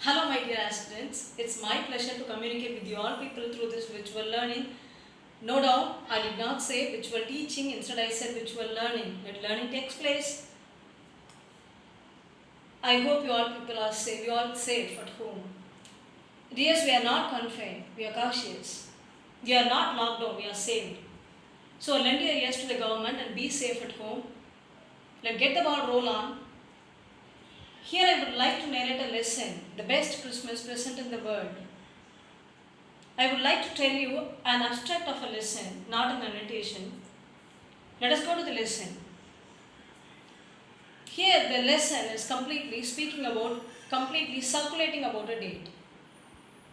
Hello my dear aspirants, it's my pleasure to communicate with you all people through this virtual learning. No doubt, I did not say virtual teaching, instead I said virtual learning. Let learning takes place. I hope you all people are safe, you all safe at home. Dears, we are not confined, we are cautious. We are not locked down, we are saved. So lend your ears to the government and be safe at home. Let's get the ball roll on. Here I would like to narrate a lesson, the best Christmas present in the world. I would like to tell you an abstract of a lesson, not an annotation. Let us go to the lesson. Here the lesson is completely circulating about a date.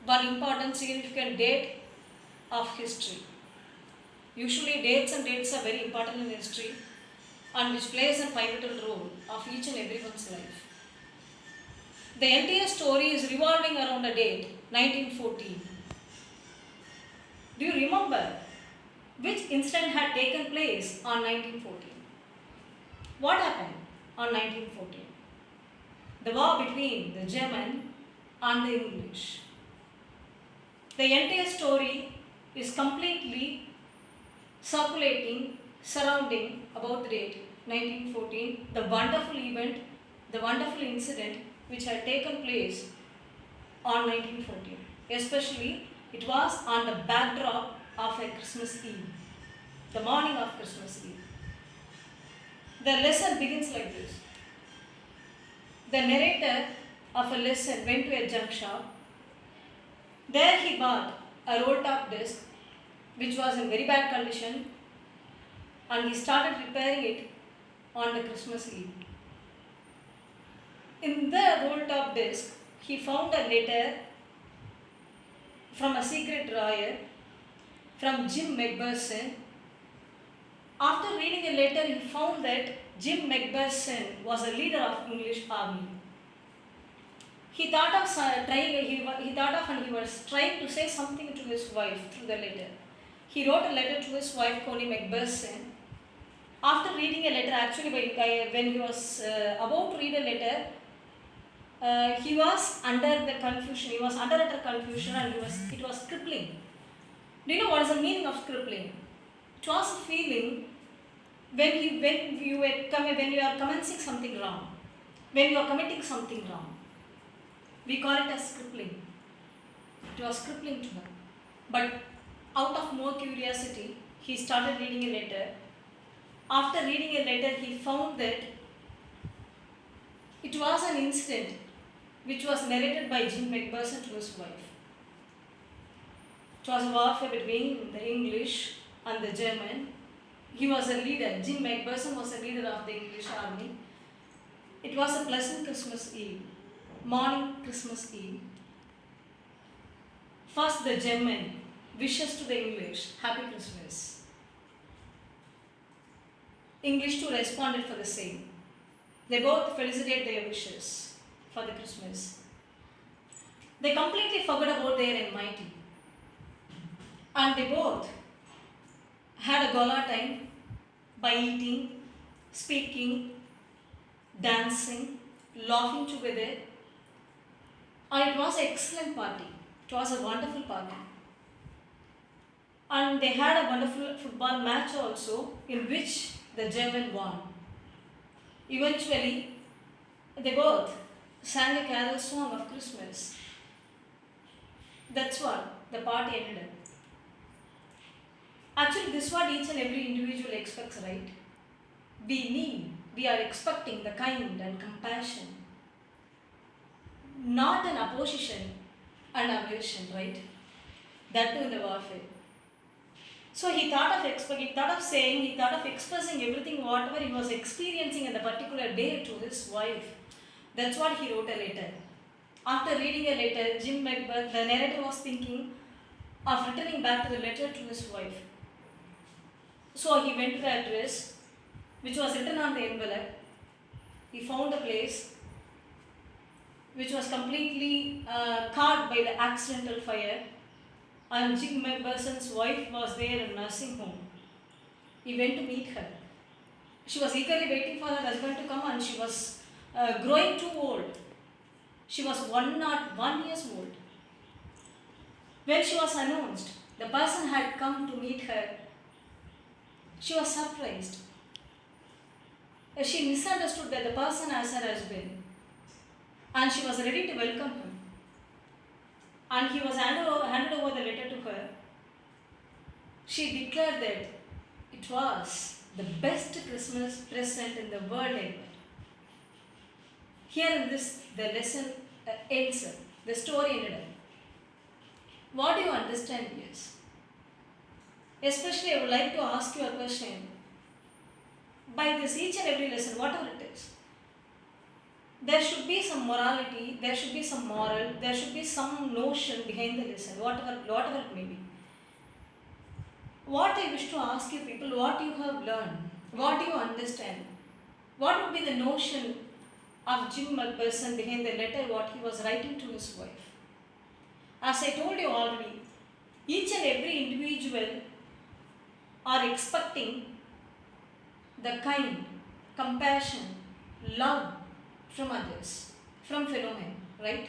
One important significant date of history. Usually dates are very important in history and which plays a pivotal role of each and everyone's life. The entire story is revolving around a date, 1914. Do you remember which incident had taken place on 1914? What happened on 1914? The war between the German and the English. The entire story is completely surrounding about the date 1914, the wonderful event, the wonderful incident which had taken place on 1914. Especially, it was on the backdrop of a Christmas Eve, the morning of Christmas Eve. The lesson begins like this. The narrator of a lesson went to a junk shop. There he bought a roll-top disc which was in very bad condition and he started repairing it on the Christmas Eve. In the roll-top disc, he found a letter from a secret drawer from Jim McPherson. After reading a letter, he found that Jim McPherson was a leader of English army. He thought of and he was trying to say something to his wife through the letter. He wrote a letter to his wife, Connie McPherson. After reading a letter, actually when he was about to read a letter, he was under the confusion. He was under utter confusion, and it was crippling. Do you know what is the meaning of crippling? It was a feeling when you are commencing something wrong, when you are committing something wrong. We call it as crippling. It was crippling to him. But out of more curiosity, he started reading a letter. After reading a letter, he found that it was an incident which was narrated by Jim McPherson to his wife. It was a warfare between the English and the German. He was a leader. Jim McPherson was a leader of the English army. It was a pleasant Christmas Eve, morning Christmas Eve. First, the German wishes to the English, Happy Christmas. English too responded for the same. They both felicitate their wishes for the Christmas. They completely forgot about their enmity. And they both had a gala time by eating, speaking, dancing, laughing together. And it was an excellent party. It was a wonderful party. And they had a wonderful football match also in which the German won. Eventually, they both sang a carol song of Christmas. That's what the party ended up. Actually, this is what each and every individual expects, right? We are expecting the kind and compassion, not an opposition and aversion, right? That too in the warfare. So he thought of expressing everything, whatever he was experiencing in the particular day to his wife. That's what he wrote a letter. After reading a letter, the narrator was thinking of returning back to the letter to his wife. So he went to the address, which was written on the envelope. He found a place which was completely caught by the accidental fire, and Jim McPherson's wife was there in a nursing home. He went to meet her. She was eagerly waiting for her husband to come, and she was growing too old. She was 101 years old. When she was announced, the person had come to meet her. She was surprised. She misunderstood that the person as her husband, and she was ready to welcome him. And he was handed over the letter to her. She declared that it was the best Christmas present in the world ever. Here in this, the lesson ends up. The story ended up. What do you understand is? Especially, I would like to ask you a question. By this each and every lesson, whatever it is, there should be some morality, there should be some moral, there should be some notion behind the lesson, whatever it may be. What I wish to ask you people, what you have learned, what do you understand? What would be the notion of Jim McPherson behind the letter what he was writing to his wife? As I told you already, each and every individual are expecting the kind, compassion, love from others, from fellow men, right?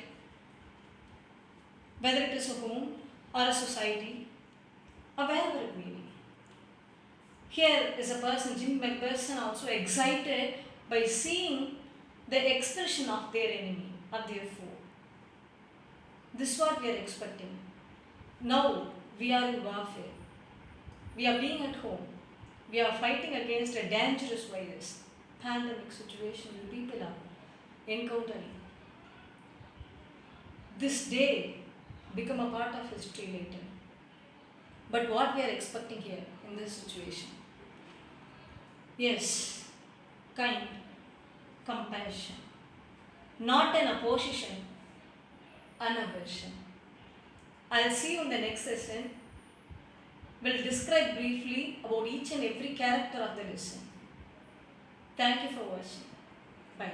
Whether it is a home or a society or wherever it may be. Here is a person, Jim McPherson, also excited by seeing the expression of their enemy, of their foe. This is what we are expecting. Now we are in warfare. We are being at home. We are fighting against a dangerous virus, pandemic situation that people are encountering. This day become a part of history later. But what we are expecting here in this situation? Yes, kind, compassion, not an opposition, an aversion. I'll see you in the next session. We'll describe briefly about each and every character of the lesson. Thank you for watching. Bye.